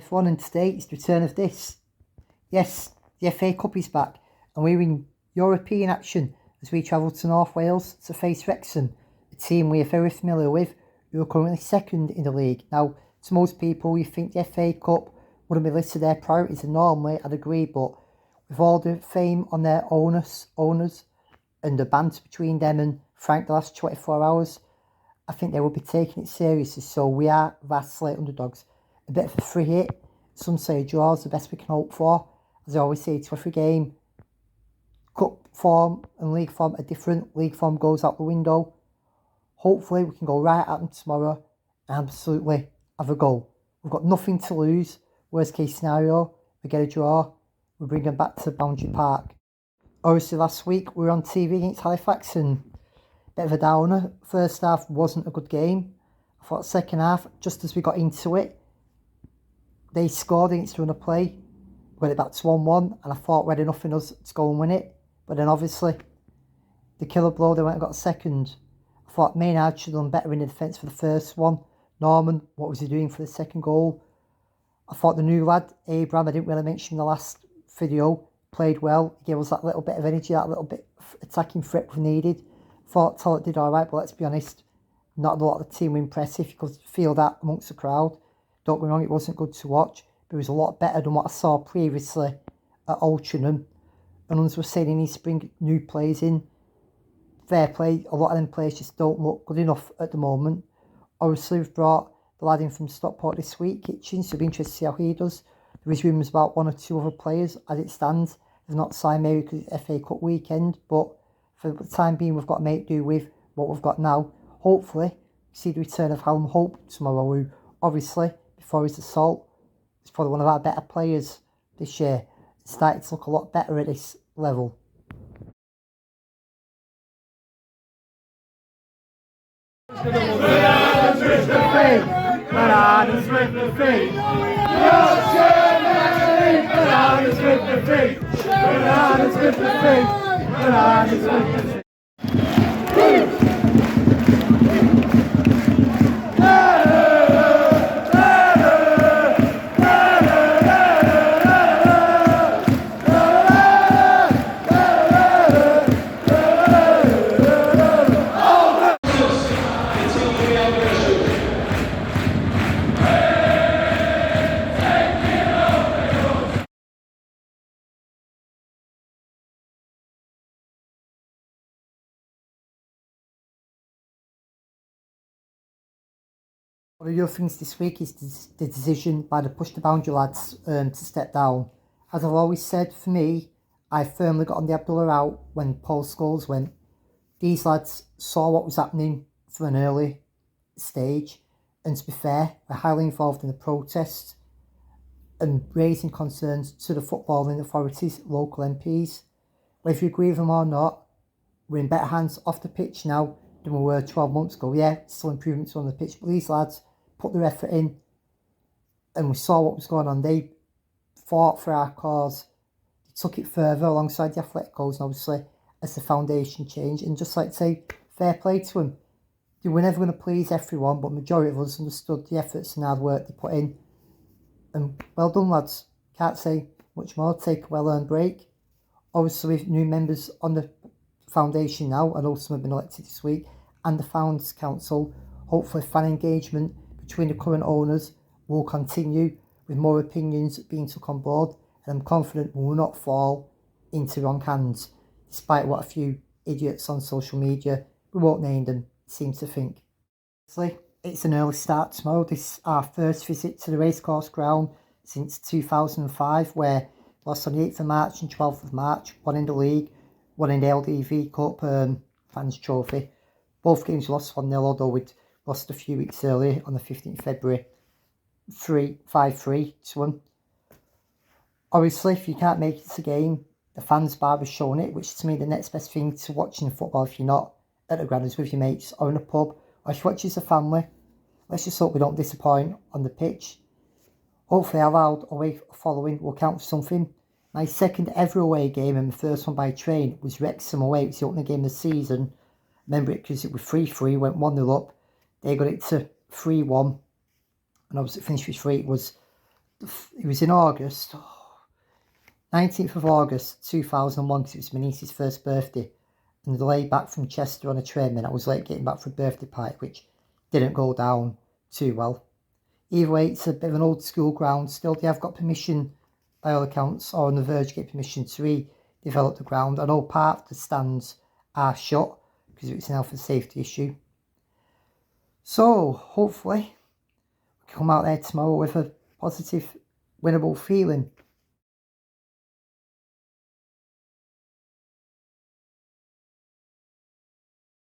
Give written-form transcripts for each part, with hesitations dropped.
F1 and today is the return of this. Yes, the FA Cup is back and we're in European action as we travel to North Wales to face Wrexham, a team we are very familiar with who are currently second in the league. Now, to most people you think the FA Cup wouldn't be listed their priorities, and normally I'd agree, but with all the fame on their owners and the banter between them and Frank the last 24 hours, I think they will be taking it seriously. So we are vastly underdogs. A bit of a free hit. Some say a draw is the best we can hope for. As I always say to every game, cup form and league form are different. League form goes out the window. Hopefully we can go right at them tomorrow and absolutely have a goal. We've got nothing to lose. Worst case scenario, we get a draw. We bring them back to Boundary Park. Obviously last week we were on TV against Halifax and bit of a downer. First half wasn't a good game. I thought second half, just as we got into it, they scored against run of play. We got it back to 1-1 and I thought we had enough in us to go and win it. But then obviously, the killer blow, they went and got a second. I thought Maynard should have done better in the defence for the first one. Norman, what was he doing for the second goal? I thought the new lad, Abraham, I didn't really mention in the last video, played well. He gave us that little bit of energy, that little bit of attacking threat we needed. Thought Tollett did alright, but let's be honest, not a lot of the team were impressive. You could feel that amongst the crowd. Don't get me wrong, it wasn't good to watch, but it was a lot better than what I saw previously at Oldham. And others were saying he needs to bring new players in. Fair play, a lot of them players just don't look good enough at the moment. Obviously, we've brought the lad in from Stockport this week, Kitchen, so it'll be interesting to see how he does. There is rumours about one or two other players as it stands. They've not signed maybe because it's FA Cup weekend, but for the time being, we've got to make do with what we've got now. Hopefully, see the return of Hallam Hope tomorrow, who obviously, before his assault, is probably one of our better players this year. It's starting to look a lot better at this level. Bananas with the feet, bananas with the feet, bananas with the feet, bananas with the feet, bananas with the feet. One of the other things this week is the decision by the Push the Boundary lads to step down. As I've always said, for me, I firmly got on the Abdullah out when Paul Scholes went. These lads saw what was happening from an early stage, and to be fair, were highly involved in the protests and raising concerns to the footballing authorities, local MPs. Whether you agree with them or not, we're in better hands off the pitch now than we were 12 months ago. Yeah, still improvements on the pitch, but these lads put their effort in and we saw what was going on. They fought for our cause. They took it further alongside the Athletic goals, and obviously as the foundation changed. And just like to say, fair play to them. They were never going to please everyone, but majority of us understood the efforts and hard work they put in. And well done, lads. Can't say much more. Take a well-earned break. Obviously, with new members on the foundation now, and also have been elected this week, and the Founders Council, hopefully fan engagement between the current owners will continue with more opinions being took on board, and I'm confident we will not fall into wrong hands, despite what a few idiots on social media, we won't name them, seem to think. It's an early start tomorrow. This is our first visit to the racecourse ground since 2005, where we lost on the 8th of March and 12th of March, one in the league, one in the LDV Cup Fans Trophy. Both games lost 1-0, although we'd lost a few weeks earlier on the 15th of February, 5-3 to them. Obviously, if you can't make it to the game, the fans bar has shown it, which is to me the next best thing to watching football if you're not at the ground, is with your mates or in a pub, or if you watch as a family. Let's just hope we don't disappoint on the pitch. Hopefully our loud away following will count for something. My second ever away game and the first one by train was Wrexham away. It was the opening game of the season. Remember it because it was 3-3, went 1-0 up. They got it to 3-1. And obviously it finished with 3. It was it was in August, 19th of August 2001, because it was my niece's first birthday. And the delay back from Chester on a train meant I was late getting back for a birthday party, which didn't go down too well. Either way, it's a bit of an old school ground. Still, they have got permission, by all accounts, or on the verge of getting permission to redevelop the ground. I know part of the stands are shut because it's an health and safety issue. So, hopefully, we come out there tomorrow with a positive, winnable feeling.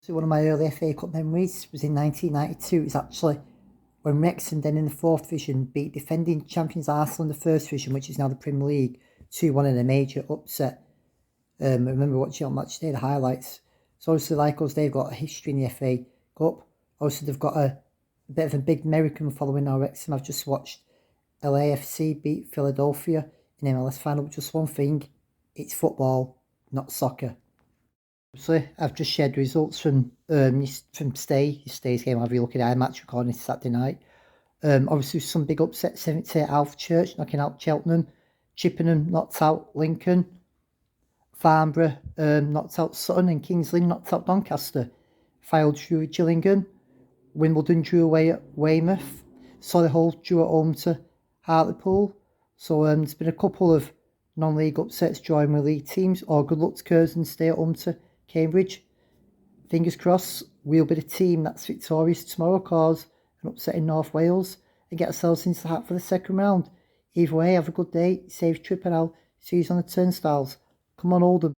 So one of my early FA Cup memories was in 1992. It was actually when Wrexham, then in the 4th Division, beat defending champions Arsenal in the 1st Division, which is now the Premier League, 2-1 in a major upset. I remember watching on match day, the highlights. So obviously, like us, they've got a history in the FA Cup. Obviously, they've got a bit of a big American following now, Wrexham. I've just watched LAFC beat Philadelphia in MLS final. Just one thing, it's football, not soccer. Obviously, I've just shared results from Stay's game. I'll be looking at a match recording Saturday night. Obviously, some big upsets. 78 Alf Church knocking out Cheltenham. Chippenham knocked out Lincoln. Farnborough knocked out Sutton, and Kings Lynn knocked out Doncaster. Fylde drew Gillingham. Wimbledon drew away at Weymouth. Solihull drew at home to Hartlepool. So there's been a couple of non-league upsets drawing with league teams. Or good luck to Curzon, stay at home to Cambridge. Fingers crossed, we'll be the team that's victorious tomorrow, cause an upset in North Wales, and get ourselves into the hat for the second round. Either way, have a good day, safe trip, and I'll see you on the turnstiles. Come on, Oldham.